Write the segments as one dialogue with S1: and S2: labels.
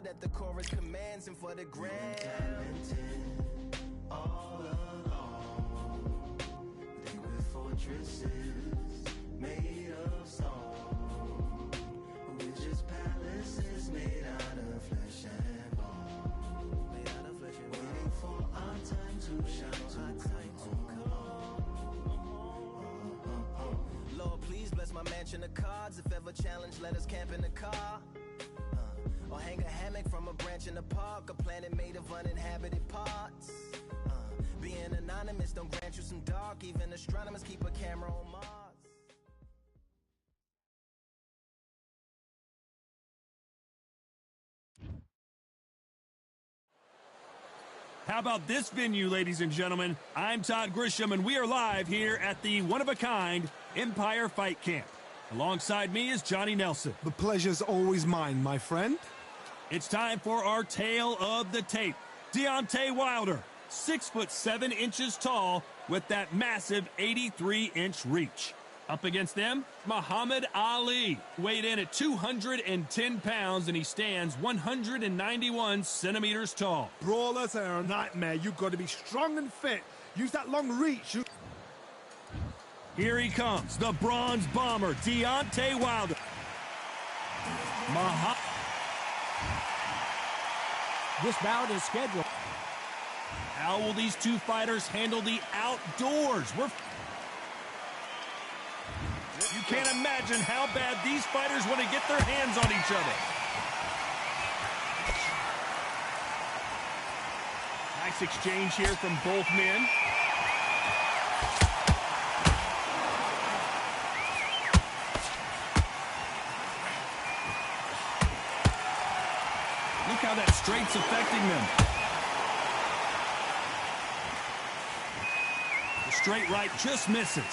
S1: that the chorus commands and for the grand. All along, think we're fortresses made of stone, but we're just palaces made out of flesh and bone. Waiting for our time to shine, Lord, please bless my mansion of cards. If ever challenged, let us camp in the car. Or hang a hammock from a branch in the park. A planet made of uninhabited parts. Being anonymous don't grant you some dark. Even astronomers keep a camera on Mars.
S2: How about this venue, ladies and gentlemen? I'm Todd Grisham, and we are live here at the one-of-a-kind Empire Fight Camp. Alongside me is Johnny Nelson.
S3: The pleasure's always mine, my friend.
S2: It's time for our tale of the tape. Deontay Wilder, 6'7" tall, with that massive 83-inch reach. Up against them, Muhammad Ali, weighed in at 210 pounds, and he stands 191 centimeters tall.
S3: Brawlers are a nightmare. You've got to be strong and fit. Use that long reach.
S2: Here he comes, the bronze bomber, Deontay Wilder.
S4: This bout is scheduled.
S2: How will these two fighters handle the outdoors? You can't imagine how bad these fighters want to get their hands on each other. Nice exchange here from both men. Look how that straight's affecting them. The straight right just misses.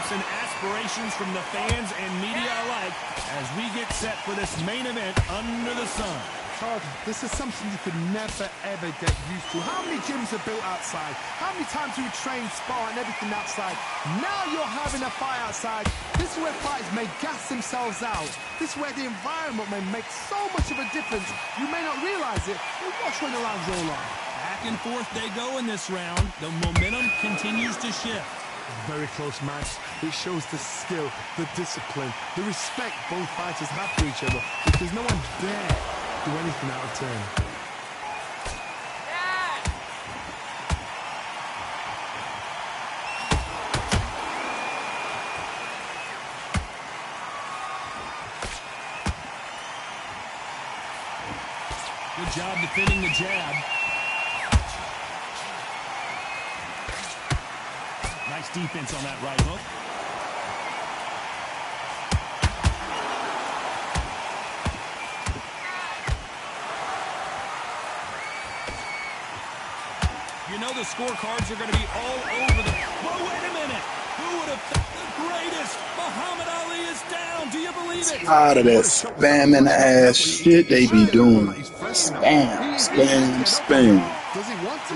S2: And aspirations from the fans and media alike as we get set for this main event under the sun.
S3: Todd, this is something you could never, ever get used to. How many gyms are built outside? How many times do we train, spar, and everything outside? Now you're having a fight outside. This is where fighters may gas themselves out. This is where the environment may make so much of a difference. You may not realize it, but watch when the rounds roll on.
S2: Back and forth they go in this round. The momentum continues to shift.
S3: Very close match. It shows the skill, the discipline, the respect both fighters have for each other, because no one dare do anything out of turn.
S2: Good job defending the jab. Nice defense on that right hook. You know the scorecards are going to be all over the... Whoa, wait a minute! Who would have thought the greatest? Muhammad Ali is down. Do you believe it?
S5: Tired of that spamming ass shit they be doing. Spam, spam, spam.
S3: Does he want to?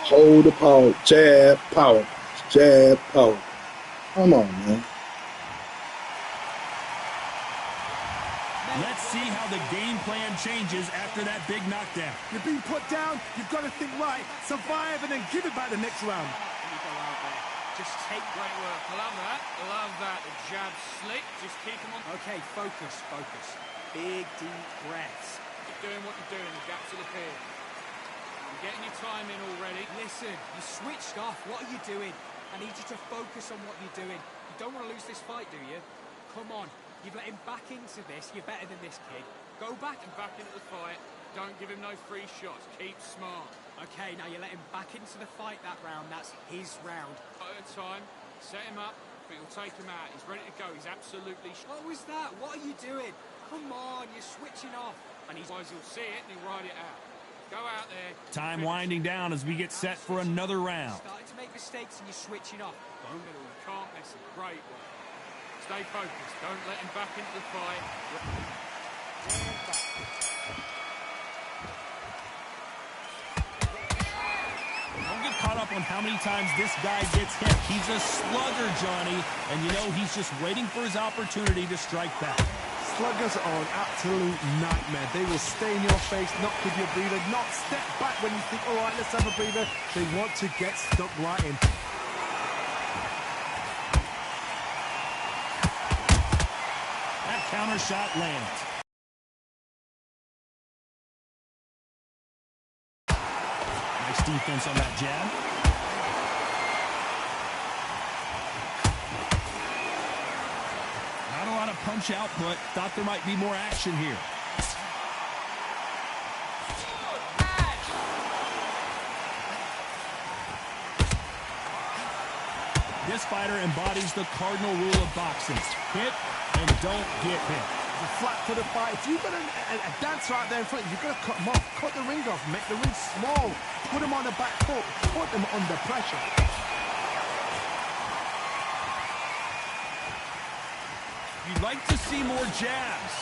S5: Hold the power, jab, power. Jab, power. Come on, man.
S2: Let's see how the game plan changes after that big knockdown.
S3: You're being put down, you've got to think right, survive, and then give it back the next round.
S6: You go out there. Just take great work. Love that. Love that. The jab slick. Just keep them on.
S4: Okay, focus, focus. Big, deep breaths.
S6: Keep doing what you're doing. The gaps will appear. You're getting your time in already.
S4: Listen, you switched off. What are you doing? I need you to focus on what you're doing. You don't want to lose this fight, do you? Come on. You've let him back into this. You're better than this kid. Go back
S6: and back into the fight. Don't give him no free shots. Keep smart.
S4: Okay, now you let him back into the fight that round. That's his round.
S6: At a time, set him up, but you'll take him out. He's ready to go. He's absolutely...
S4: What was that? What are you doing? Come on, you're switching off.
S6: And otherwise he'll see it and he'll ride it out. Go out there.
S2: Time winding down as we get set for another round.
S4: Starting to make mistakes and you're switching off.
S6: Don't middle. You can't mess it. Great work. Stay focused. Don't let him back into the fight.
S2: Don't get caught up on how many times this guy gets hit. He's a slugger, Johnny, and you know he's just waiting for his opportunity to strike back.
S3: Sluggers are an absolute nightmare. They will stay in your face, not give you a breather, not step back when you think, all right, let's have a breather. They want to get stuck right in.
S2: That counter shot lands. Nice defense on that jab. Not a lot of punch output. Thought there might be more action here. This fighter embodies the cardinal rule of boxing. Hit and don't get hit.
S3: The flat for the fight. If you've got a dancer out there in front, you've got to cut them off. Cut the ring off. Make the ring small. Put them on the back foot. Put them under pressure.
S2: You'd like to see more jabs.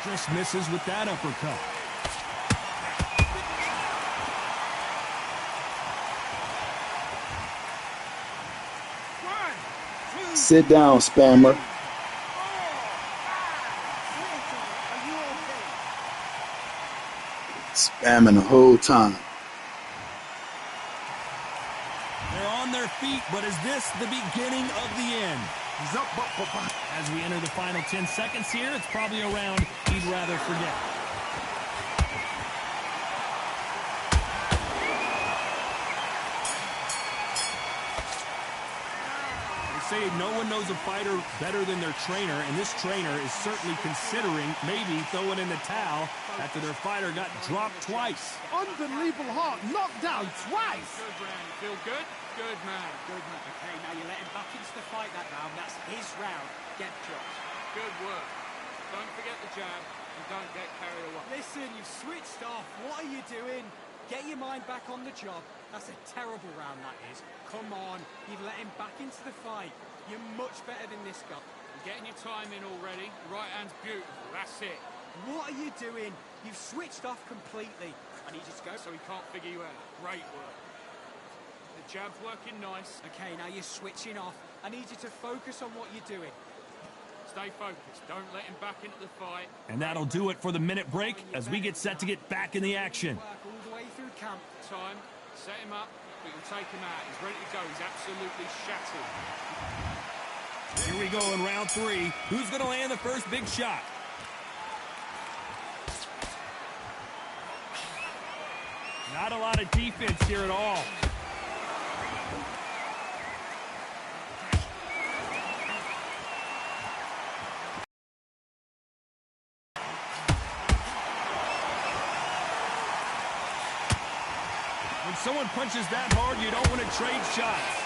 S2: Just misses with that uppercut.
S5: Sit down, spammer. Spamming the whole time.
S2: They're on their feet, but is this the beginning of the end?
S3: He's up, but.
S2: As we enter the final 10 seconds here, it's probably a round he'd rather forget. They say no one knows a fighter better than their trainer, and this trainer is certainly considering maybe throwing in the towel after their fighter got dropped twice.
S3: Unbelievable heart. Knocked down twice.
S6: Good round. Feel good? Good man.
S4: Good man. Okay, now you let him back into the fight that round. That's his round. Get chopped.
S6: Good work. Don't forget the jab and don't get carried away.
S4: Listen, you've switched off. What are you doing? Get your mind back on the job. That's a terrible round, that is. Come on. You've let him back into the fight. You're much better than this guy.
S6: You're getting your time in already. Right hand's beautiful. That's it.
S4: What are you doing? You've switched off completely. I need you to go.
S6: So he can't figure you out. Great work. The jab's working nice.
S4: Okay, now you're switching off. I need you to focus on what you're doing.
S6: Stay focused. Don't let him back into the fight.
S2: And that'll do it for the minute break as we get set to get back in the action.
S4: Work all the way through camp.
S6: Time. Set him up. But you'll take him out. He's ready to go. He's absolutely shattered.
S2: Here we go in round 3. Who's going to land the first big shot? Not a lot of defense here at all. When someone punches that hard, you don't want to trade shots.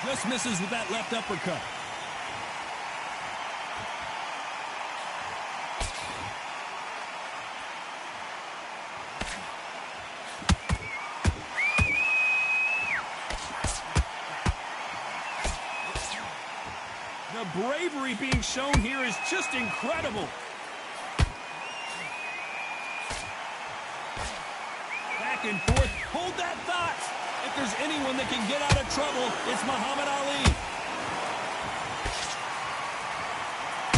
S2: Just misses with that left uppercut. The bravery being shown here is just incredible. Back and forth. Hold that thought. If there's anyone that can get out of trouble, it's Muhammad Ali.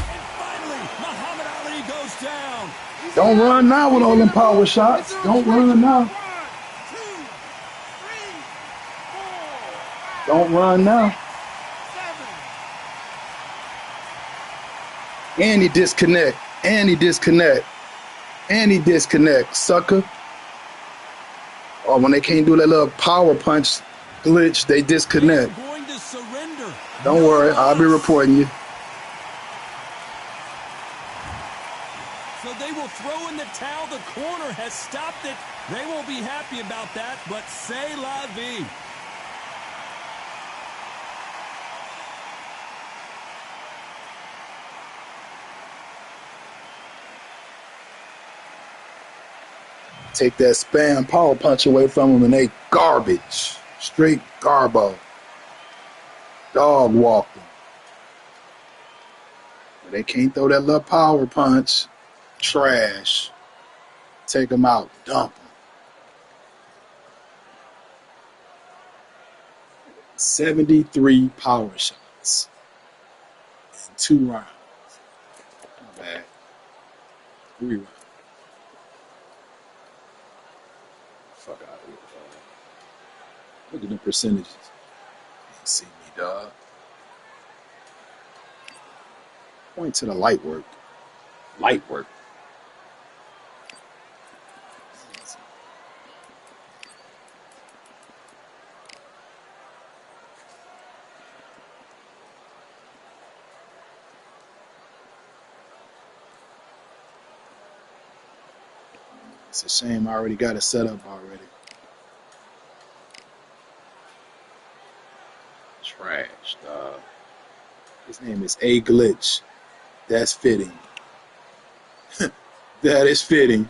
S2: And finally, Muhammad Ali goes down.
S5: Don't run now with all them power shots. Don't run now.
S4: 1, 2, 3, 4,
S5: Don't run now.
S4: 7.
S5: And he disconnect. And he disconnect. And he disconnect, sucker. Or when they can't do that little power punch glitch, they disconnect.
S2: They're going to surrender.
S5: Don't worry, I'll be reporting you.
S2: So they will throw in the towel. The corner has stopped it. They won't be happy about that, but c'est la vie.
S5: Take that spam power punch away from them, and they garbage. Straight garbo. Dog walking. But they can't throw that little power punch. Trash. Take them out. Dump them. 73 power shots in 2 rounds. Not bad. 3 rounds. Fuck out of here. Look at the percentages. Ain't see me, dog. Point to the light work. Light work. It's a shame I already got it set up already. Trash, dog. His name is A Glitch. That's fitting. That is fitting.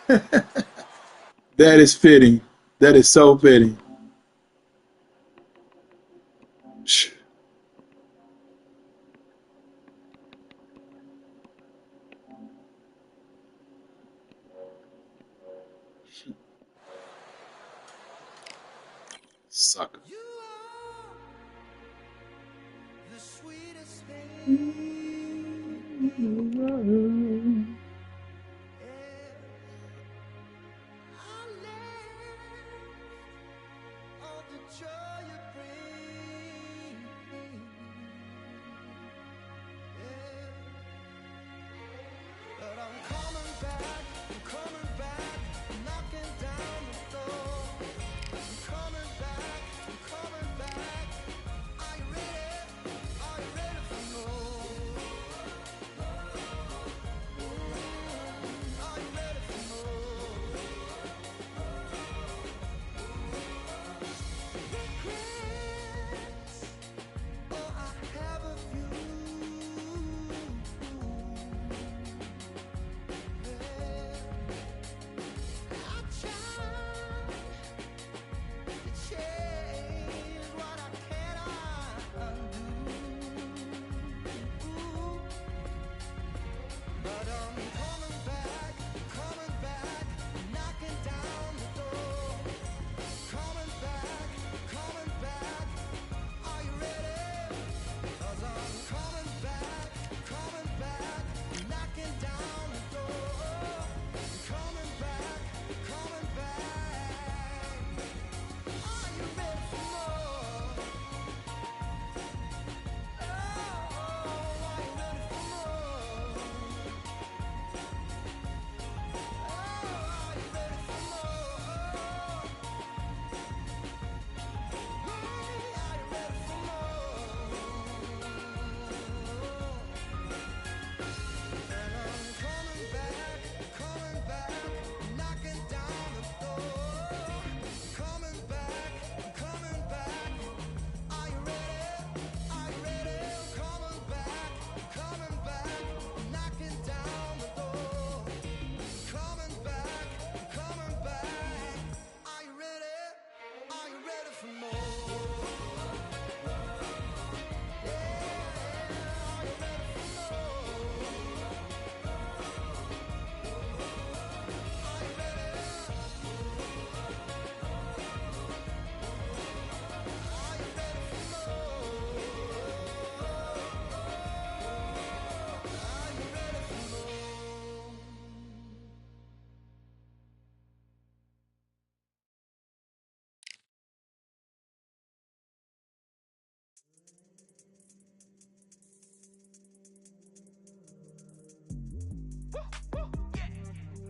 S5: That is fitting. That is so fitting. Sucker.
S1: You are the sweetest thing. I live all the joy you bring. But I'm coming back, knocking down the door. I'm coming back. Are you ready for more? Are you ready for more? Regrets, oh, I have a few. I tried to change what I cannot undo. But I'm coming back, knocking down the door. Coming back, are you ready? 'Cause I'm coming back, knocking down the door. Coming back. Are you ready for more? Oh, are you ready for more?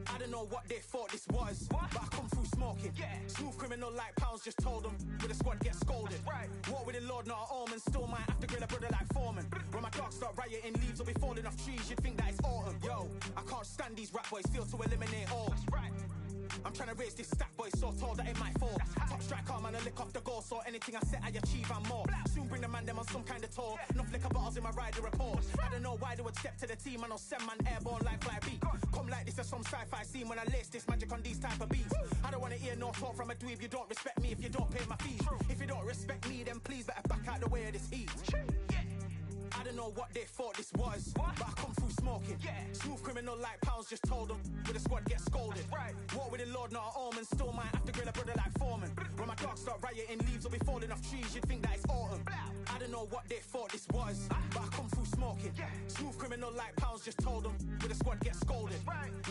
S7: I don't know what they thought this was, but I come through smoking. Smooth criminal like pounds, just told them with a squad get scolded. Walk with the Lord, not an omen. Still might have to grill a brother like Foreman. When my dogs start rioting, leaves will be falling off trees. You'd think that it's autumn. Yo, I can't stand these rap boys, feel to eliminate all. I'm trying to raise this stack, boy, so tall that it might fall. Top striker, man, I lick off the goal, so anything I set, I achieve and more. Soon bring the man them on some kind of tour. Enough liquor bottles in my rider report. I don't know why they would step to the team, I know send man airborne like fly beat. Come like this as some sci-fi scene when I lace this magic on these type of beats. I don't want to hear no talk from a dweeb. You don't respect me if you don't pay my fees. If you don't respect me, then please better back out the way of this heat. I don't know what they thought this was, but I come through smoking. Smooth criminal like pounds, just told them with the squad get scolded. Walk with the Lord, not an omen. Still might have to grill a brother like Foreman. When my dogs start rioting, leaves will be falling off trees. You'd think that it's autumn. I don't know what they thought this was, but I come through smoking. Smooth criminal like pounds, just told them with the squad get scolded.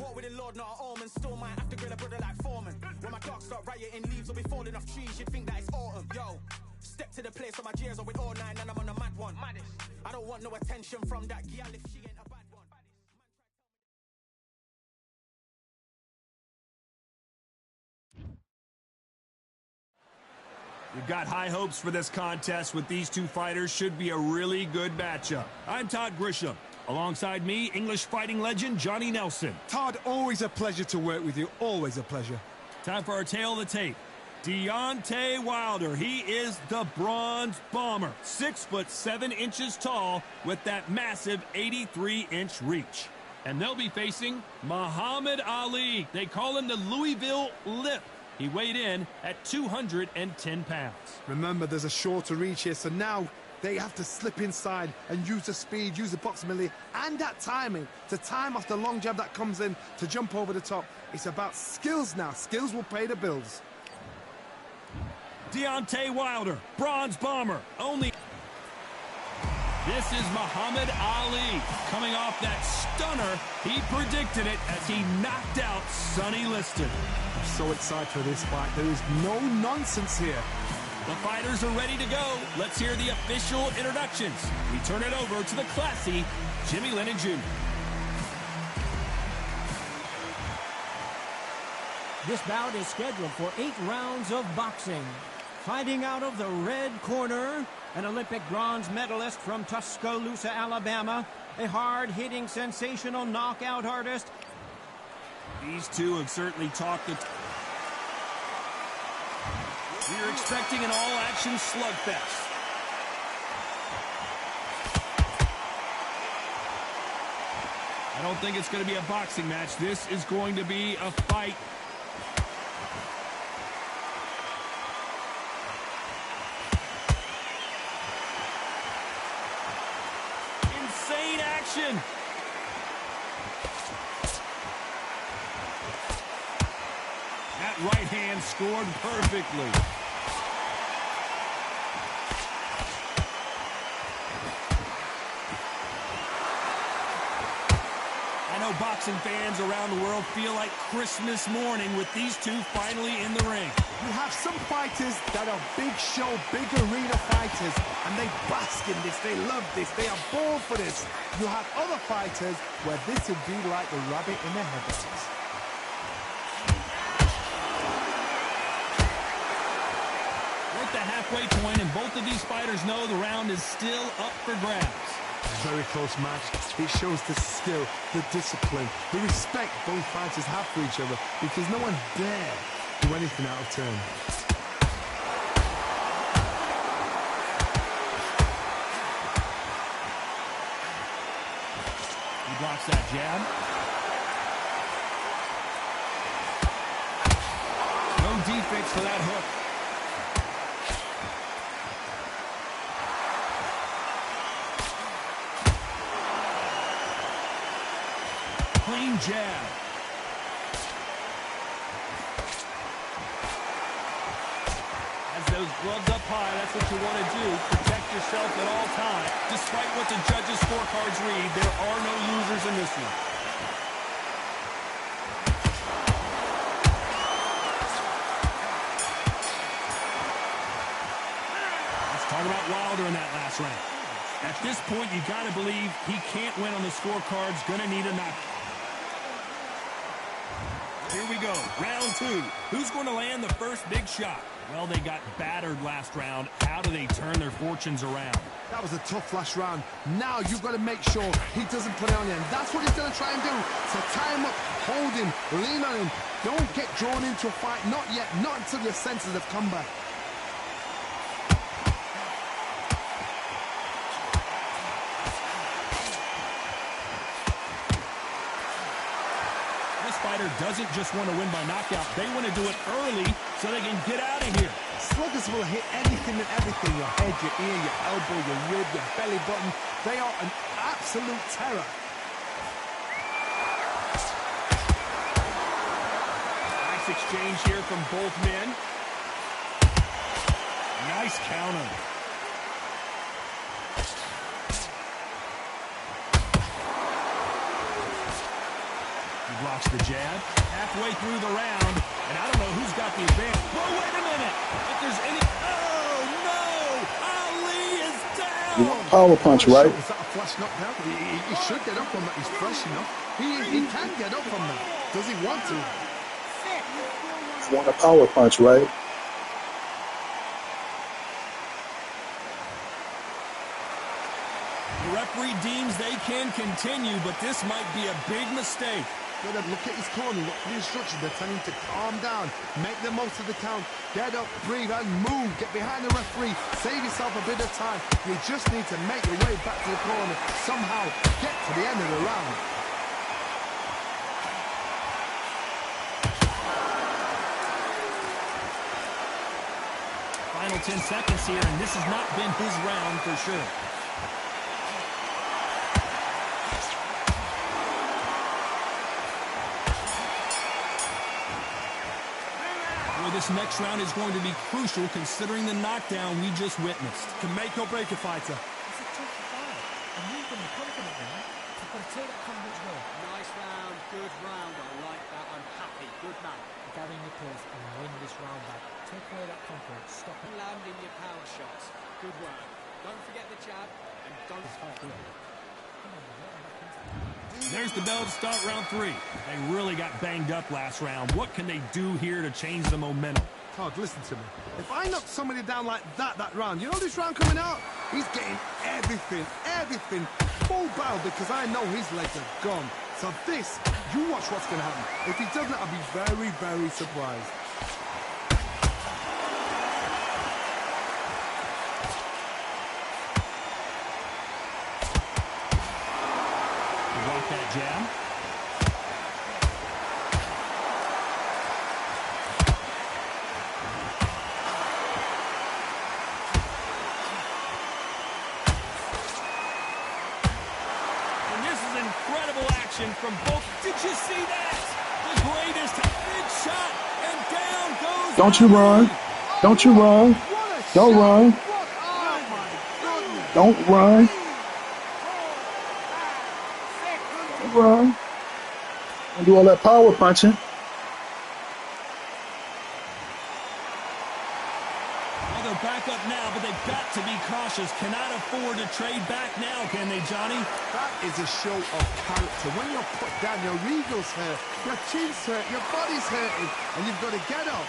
S7: Walk with the Lord, not an omen. Still might have to grill a brother like Foreman. When my dogs start rioting, leaves will be falling off trees. You'd think that it's autumn. Yo. Step to the place on my jeers are with all nine and I'm on a mad one. I don't want no attention from that girl if she ain't a bad one.
S2: We've got high hopes for this contest with these two fighters. Should be a really good matchup. I'm Todd Grisham. Alongside me, English fighting legend Johnny Nelson.
S3: Todd, always a pleasure to work with you. Always a pleasure.
S2: Time for our tale of the tape. Deontay Wilder, he is the bronze bomber. 6'7" tall with that massive 83-inch reach. And they'll be facing Muhammad Ali. They call him the Louisville Lip. He weighed in at 210 pounds.
S3: Remember, there's a shorter reach here, so now they have to slip inside and use the speed, use the proximity, and that timing to time off the long jab that comes in to jump over the top. It's about skills now. Skills will pay the bills.
S2: Deontay Wilder, bronze bomber, only... This is Muhammad Ali, coming off that stunner. He predicted it as he knocked out Sonny Liston.
S3: I'm so excited for this fight. There is no nonsense here.
S2: The fighters are ready to go. Let's hear the official introductions. We turn it over to the classy Jimmy Lennon Jr.
S8: This bout is scheduled for 8 rounds of boxing. Fighting out of the red corner, an Olympic bronze medalist from Tuscaloosa, Alabama, a hard-hitting, sensational knockout artist.
S2: These two have certainly talked the... We're expecting an all-action slugfest. I don't think it's going to be a boxing match. This is going to be a fight. Insane action. That right hand scored perfectly. I know boxing fans around the world feel like Christmas morning with these two finally in the ring.
S3: You have some fighters that are big show, big arena fighters, and they bask in this, they love this, they are born for this. You have other fighters where this would be like the rabbit in the headlights.
S2: We're at the halfway point, and both of these fighters know the round is still up for grabs.
S3: Very close match. It shows the skill, the discipline, the respect both fighters have for each other, because no one dare do anything out of turn.
S2: He blocks that jab. No defense for that hook. Clean jab. As those gloves up high, that's what you want to do. Protect yourself at all times. Despite what the judges' scorecards read, there are no losers in this one. Let's talk about Wilder in that last round. At this point, you got to believe he can't win on the scorecards. Gonna need a knock. Here we go, round 2. Who's going to land the first big shot? Well, they got battered last round. How do they turn their fortunes around?
S3: That was a tough last round. Now you've got to make sure he doesn't put it on you. And that's what he's going to try and do. So tie him up, hold him, lean on him. Don't get drawn into a fight. Not yet. Not until your senses have come back.
S2: Fighter doesn't just want to win by knockout. They want to do it early so they can get out of here.
S3: Sluggers will hit anything and everything. Your head, your ear, your elbow, your rib, your belly button. They are an absolute terror.
S2: Nice exchange here from both men. Nice counter. Blocks the jab. Halfway through the round, and I don't know who's got the advantage. Whoa, wait a minute! If there's any... Oh, no! Ali is down!
S5: You want a power punch, right?
S3: Is that a flash knockdown? He should get up on that. He's fresh enough. He can get up on that. Does he want to?
S5: You want a power punch, right?
S2: The referee deems they can continue, but this might be a big mistake.
S3: Look at his corner, look for the instructions. They're telling him to calm down, make the most of the count, get up, breathe, and move. Get behind the referee, save yourself a bit of time. You just need to make your way back to the corner, somehow get to the end of the round.
S2: Final 10 seconds here, and this has not been his round for sure. This next round is going to be crucial considering the knockdown we just witnessed.
S3: Can make or break a fighter.
S9: It's a tough fight. And you've been confident now. You've got to take that confidence well.
S4: Nice round, good round. I like that. I'm happy. Good man.
S9: Gather in your pace and win this round back. Take away that confidence. Stop it.
S4: Landing your power shots. Good work. Don't forget the jab and don't fight.
S2: There's the bell to start round 3. They really got banged up last round. What can they do here to change the momentum?
S3: Todd, listen to me. If I knock somebody down like that round, you know this round coming out? He's getting everything, full barrel because I know his legs are gone. So this, you watch what's going to happen. If he doesn't, I'll be very, very surprised.
S2: That jab. And this is incredible action from both. Did you see that? The greatest big shot, and down goes.
S5: Don't you run. Don't you run. Don't run. Don't run. Run. And do all that power punching.
S2: Well, they're back up now, but they've got to be cautious. Cannot afford to trade back now, can they, Johnny?
S3: That is a show of character. When you're put down, your ego's hurt, your chin's hurt, your body's hurting, and you've got to get up,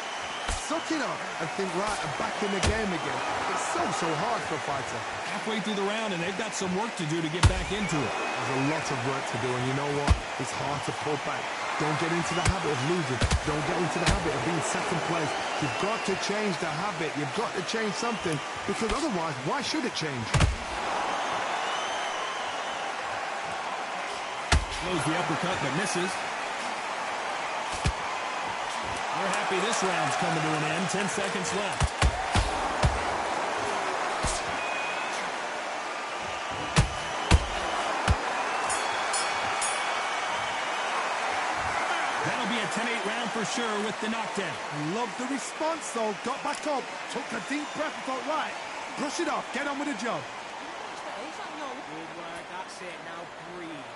S3: suck it up, and think, right, I'm back in the game again. It's so hard for a fighter.
S2: Halfway through the round, and they've got some work to do to get back into it.
S3: There's a lot of work to do, and you know what? It's hard to pull back. Don't get into the habit of losing. Don't get into the habit of being second place. You've got to change the habit. You've got to change something, because otherwise, why should it change?
S2: Throws the uppercut, but misses. They're happy this round's coming to an end. 10 seconds left. That'll be a 10-8 round for sure with the knockdown.
S3: Love the response, though. Got back up, took a deep breath and thought, right, brush it off, get on with the job.
S4: Good work. That's it. Now breathe.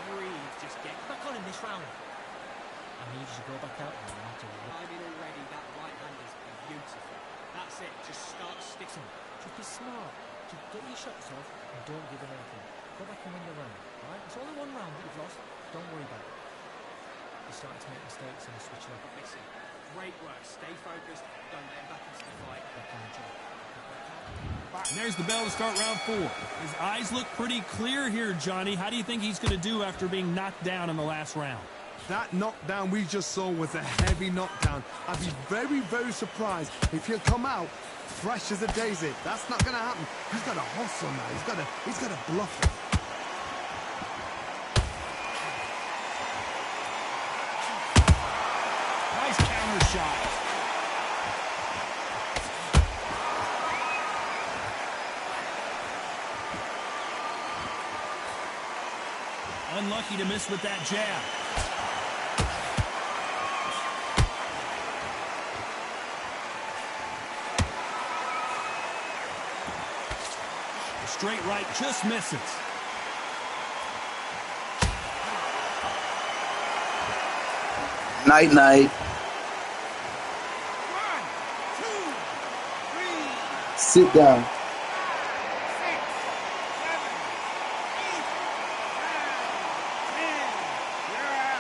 S4: Breathe. Just get
S9: Back on in this round. I need you to go back out and no matter what.
S4: timing already. That right hand is beautiful. That's it. Just start sticking.
S9: Just be smart. Just get your shots off and don't give them anything. Go back and win the round. Right? It's only one round that you've lost. Don't worry about it. You're starting to make mistakes and switch it up.
S4: Listen, great work. Stay focused. Don't let him back inside.
S2: And there's the bell to start round 4. His eyes look pretty clear here, Johnny. How do you think he's going to do after being knocked down in the last round?
S3: That knockdown we just saw was a heavy knockdown. I'd be very, very surprised if he'll come out fresh as a daisy. That's not going to happen. He's got to hustle now. He's got to bluff it.
S2: Nice counter shot. Unlucky to miss with that jab. The straight right just misses.
S5: Night, night.
S6: 1, 2, 3.
S5: Sit down.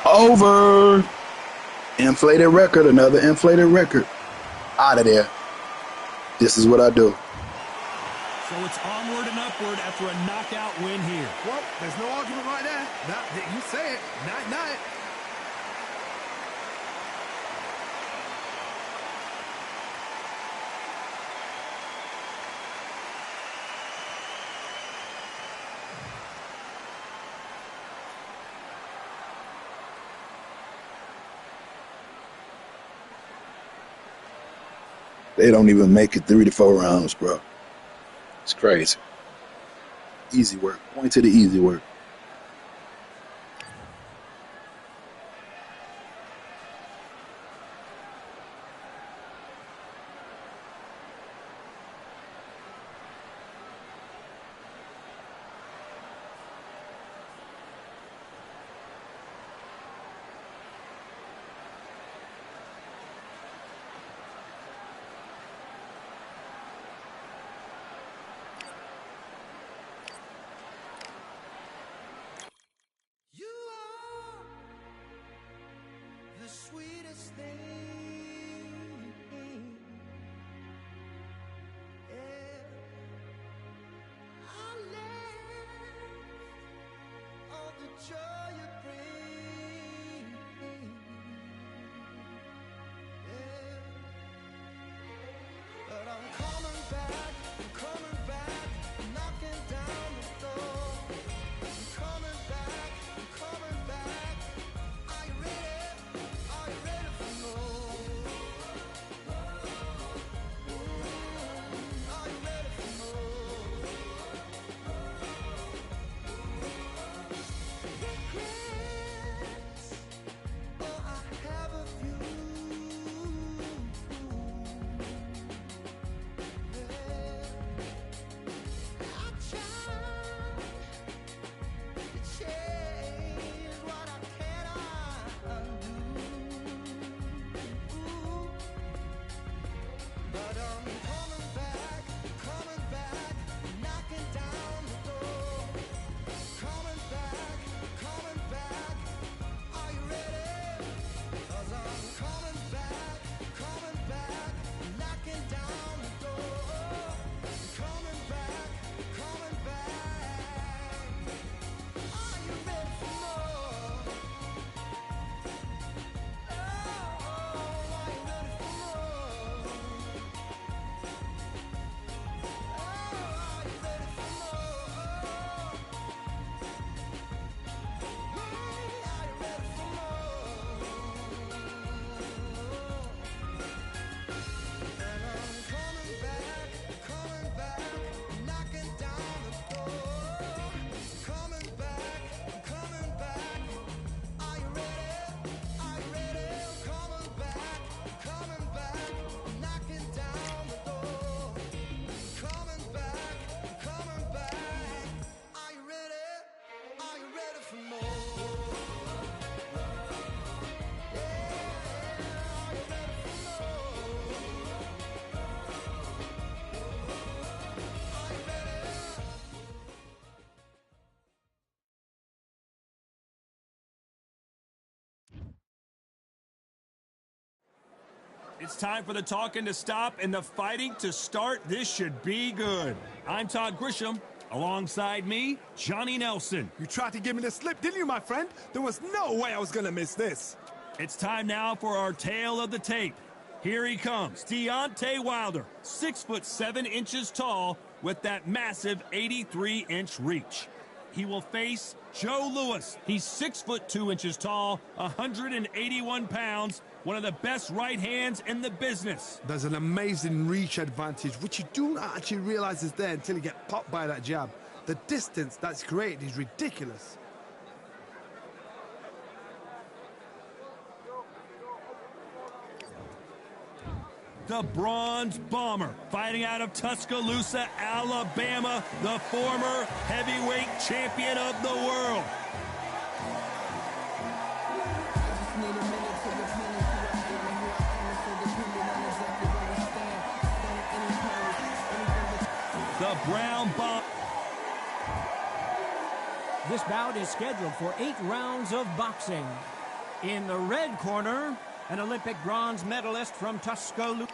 S5: Over. Inflated record, another inflated record. Out of there. This is what I do.
S2: So it's onward and upward after a knockout win here.
S3: Well, there's no argument right there. You say it. Night, night.
S5: They don't even make it 3 to 4 rounds, bro. It's crazy. Easy work. Point to the easy work.
S1: You are the sweetest thing. Yeah. I live all the joy you bring. Yeah. But I'm coming back, knocking down the door. I'm coming back. Are you ready for more? Are you ready for more? Regrets, oh, I have a few. I tried to change what I cannot undo. But I'm coming back, knocking down the door. Coming back. Are you ready? 'Cause I'm coming back, knocking down the door. Coming back. Are you ready for more? Oh, are you ready for more?
S2: It's time for the talking to stop and the fighting to start. This should be good. I'm Todd Grisham. Alongside me, Johnny Nelson.
S3: You tried to give me the slip, didn't you, my friend? There was no way I was going to miss this.
S2: It's time now for our tale of the tape. Here he comes, Deontay Wilder, 6'7" tall with that massive 83-inch reach. He will face Joe Louis. He's 6'2" tall, 181 pounds, one of the best right hands in the business.
S3: There's an amazing reach advantage, which you do not actually realize is there until you get popped by that jab. The distance that's created is ridiculous.
S2: The Bronze Bomber, fighting out of Tuscaloosa, Alabama, the former heavyweight champion of the world. The Brown Bomber.
S8: This bout is scheduled for 8 rounds of boxing. In the red corner, an Olympic bronze medalist from Tuscaloosa.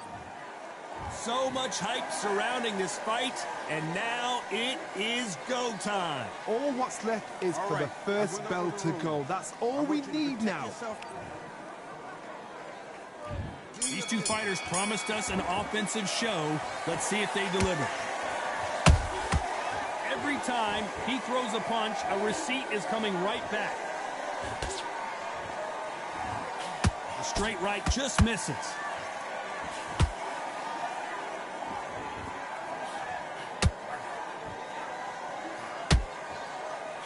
S2: So much hype surrounding this fight, and now it is go time.
S3: All what's left is for the first bell to go. That's all we need now.
S2: These two fighters promised us an offensive show. Let's see if they deliver. Every time he throws a punch, a receipt is coming right back. The straight right just misses.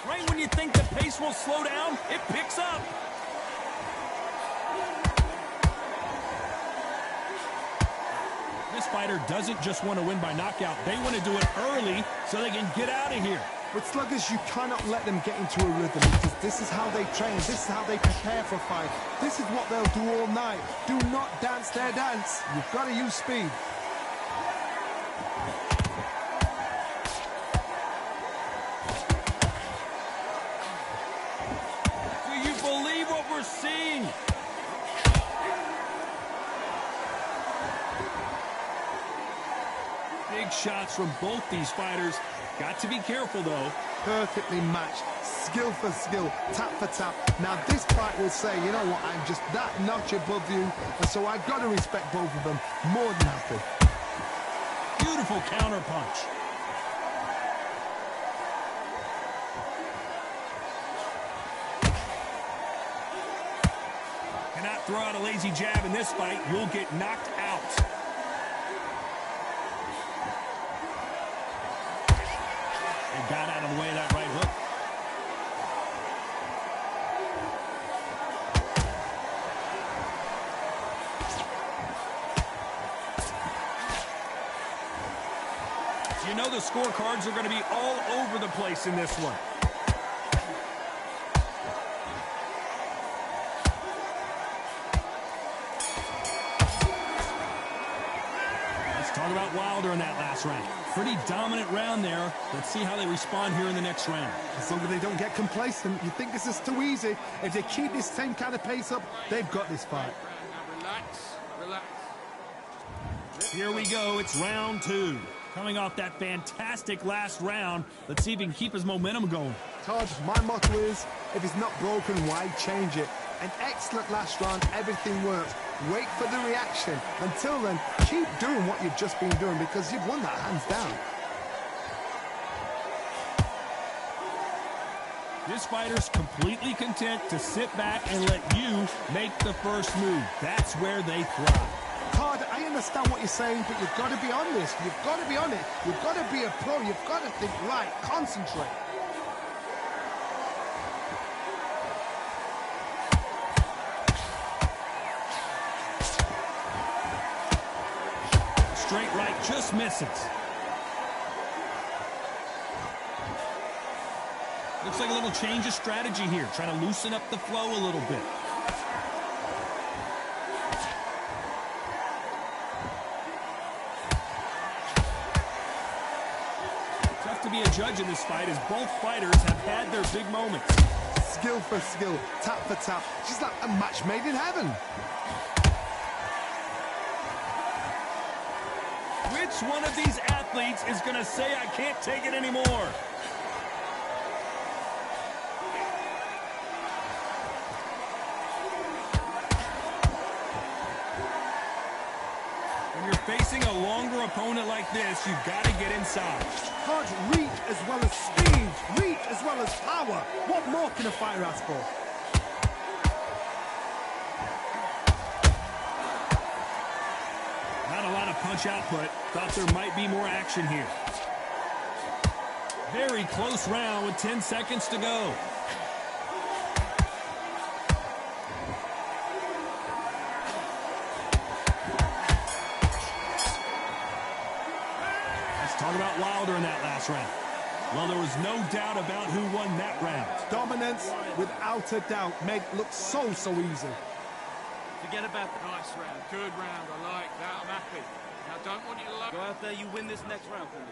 S2: Right when you think the pace will slow down, it picks up. This fighter doesn't just want to win by knockout. They want to do it early so they can get out of here.
S3: With sluggers, you cannot let them get into a rhythm because this is how they train. This is how they prepare for a fight. This is what they'll do all night. Do not dance their dance. You've got to use speed.
S2: Do you believe what we're seeing? Big shots from both these fighters. Got to be careful, though.
S3: Perfectly matched. Skill for skill. Tap for tap. Now, this fight will say, you know what, I'm just that notch above you, and so I've got to respect both of them. More than happy.
S2: Beautiful counter punch. Cannot throw out a lazy jab in this fight. You'll get knocked out. Got out of the way of that right hook. You know the scorecards are going to be all over the place in this one. Let's talk about Wilder in that last round. Pretty dominant round there. Let's see how they respond here in the next round.
S3: As long as they don't get complacent, you think this is too easy. If they keep this same kind of pace up, they've got this fight.
S6: Relax, relax.
S2: Here we go. It's round 2. Coming off that fantastic last round, let's see if he can keep his momentum going.
S3: Todd, my motto is, if it's not broken, why change it? An excellent last round, everything works. Wait for the reaction. Until then, keep doing what you've just been doing because you've won that hands down.
S2: This fighter's completely content to sit back and let you make the first move. That's where they thrive.
S3: Todd, I understand what you're saying, but you've got to be honest. You've got to be on it. You've got to be a pro. You've got to think right. Concentrate.
S2: Straight right just misses. Looks like a little change of strategy here, trying to loosen up the flow a little bit. Tough to be a judge in this fight as both fighters have had their big moments.
S3: Skill for skill, tap for tap. She's like a match made in heaven.
S2: Which one of these athletes is going to say, I can't take it anymore? When you're facing a longer opponent like this, you've got to get inside.
S3: Hard reach as well as speed, reach as well as power. What more can a fighter ask for?
S2: Not a lot of punch output. Thought there might be more action here. Very close round with 10 seconds to go. Let's talk about Wilder in that last round. Well, there was no doubt about who won that round.
S3: Dominance, without a doubt, made it look so easy.
S6: Forget about the nice round. Good round. I like that. I'm happy. Now, don't want you to go out there. You win this next round for me.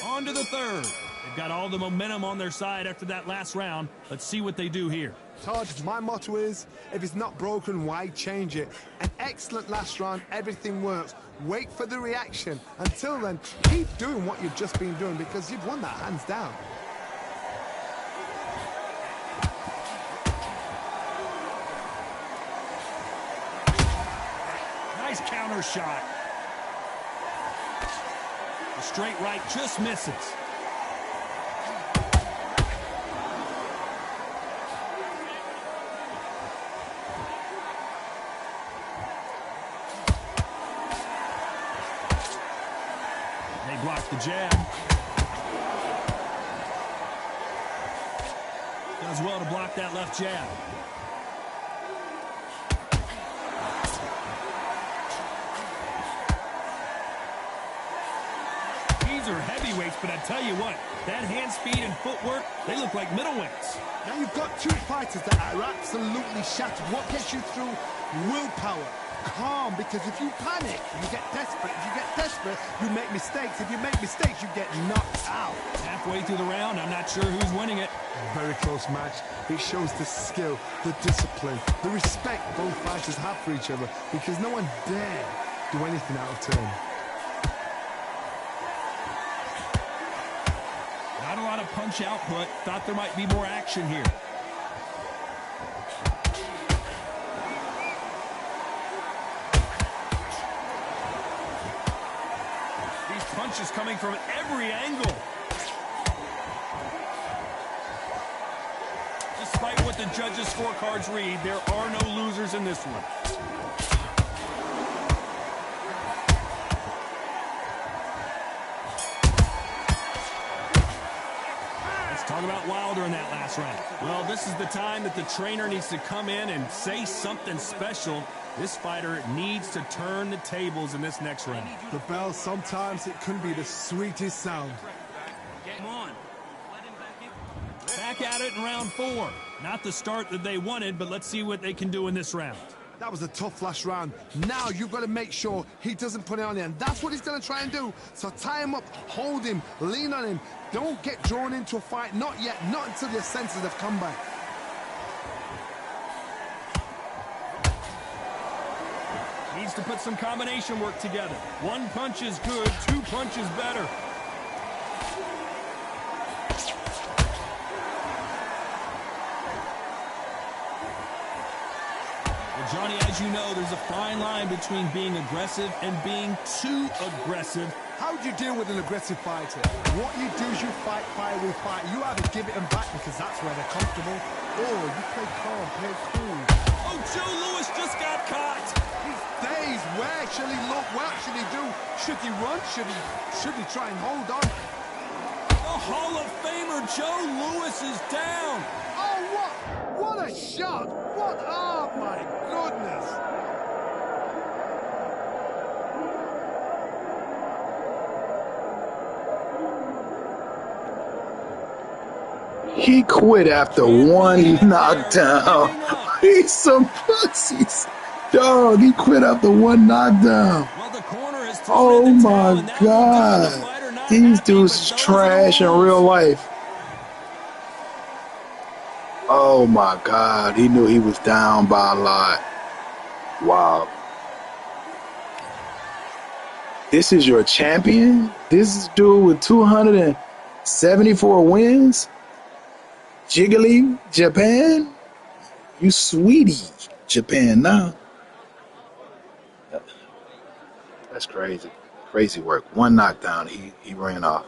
S2: On to the third. They've got all the momentum on their side after that last round. Let's see what they do here.
S3: Todd, my motto is, if it's not broken, why change it? An excellent last round, everything works. Wait for the reaction. Until then, keep doing what you've just been doing because you've won that hands down.
S2: Nice counter shot. The straight right just misses. They block the jab. Does well to block that left jab. These are heavyweights, but I tell you what, that hand speed and footwork, they look like middleweights.
S3: Now you've got two fighters that are absolutely shattered. What gets you through? Willpower. Calm, because if you panic, you get desperate. If you get desperate, you make mistakes. If you make mistakes, you get knocked out.
S2: Halfway through the round, I'm not sure who's winning it.
S3: Very close match. It shows the skill, the discipline, the respect both fighters have for each other, because no one dare do anything out of turn.
S2: Not a lot of punch output. Thought there might be more action here. These punches coming from every angle. Despite what the judges' scorecards read, there are no losers in this one. Talk about Wilder in that last round. Well, this is the time that the trainer needs to come in and say something special. This fighter needs to turn the tables in this next round.
S3: The bell, sometimes it can be the sweetest sound.
S6: Come on.
S2: Back at it in round 4. Not the start that they wanted, but let's see what they can do in this round.
S3: That was a tough last round. Now you've got to make sure he doesn't put it on there. And that's what he's going to try and do. So tie him up, hold him, lean on him. Don't get drawn into a fight. Not yet. Not until your senses have come back.
S2: Needs to put some combination work together. One punch is good, 2 punches better. Johnny, as you know, there's a fine line between being aggressive and being too aggressive.
S3: How do you deal with an aggressive fighter? What you do is you fight fire with fight. You either give it them back because that's where they're comfortable, or you play calm, play cool.
S2: Oh, Joe Louis just got caught.
S3: He's dazed. Where should he look? What should he do? Should he run? Should he try and hold on?
S2: The Hall of Famer Joe Louis is down.
S3: Oh, what a shot! What? Oh my goodness!
S5: He quit after one knockdown. He's some pussies. Dog, he quit after one knockdown.
S2: Well, the corner has
S5: oh my God. These dudes trash in real life. Oh my God. He knew he was down by a lot. Wow. This is your champion? This is dude with 274 wins? Jiggly, Japan? You sweetie, Japan now. That's crazy. Crazy work. One knockdown, he ran off.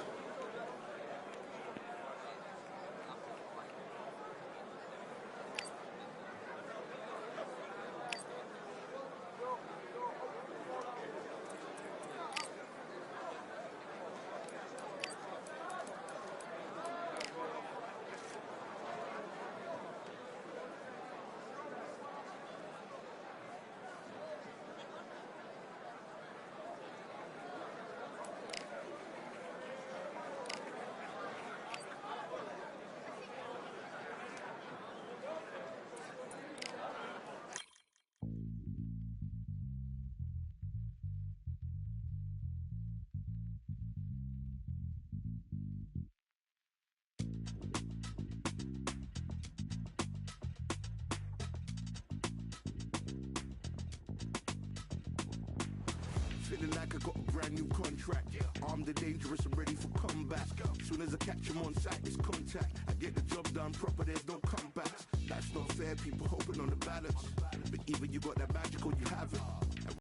S10: Feeling like I got a brand new contract. Armed and dangerous and ready for comeback. Soon as I catch him on sight, it's contact. I get the job done proper, there's no comebacks. That's not fair, people hoping on the balance. But either you got that magic or you haven't.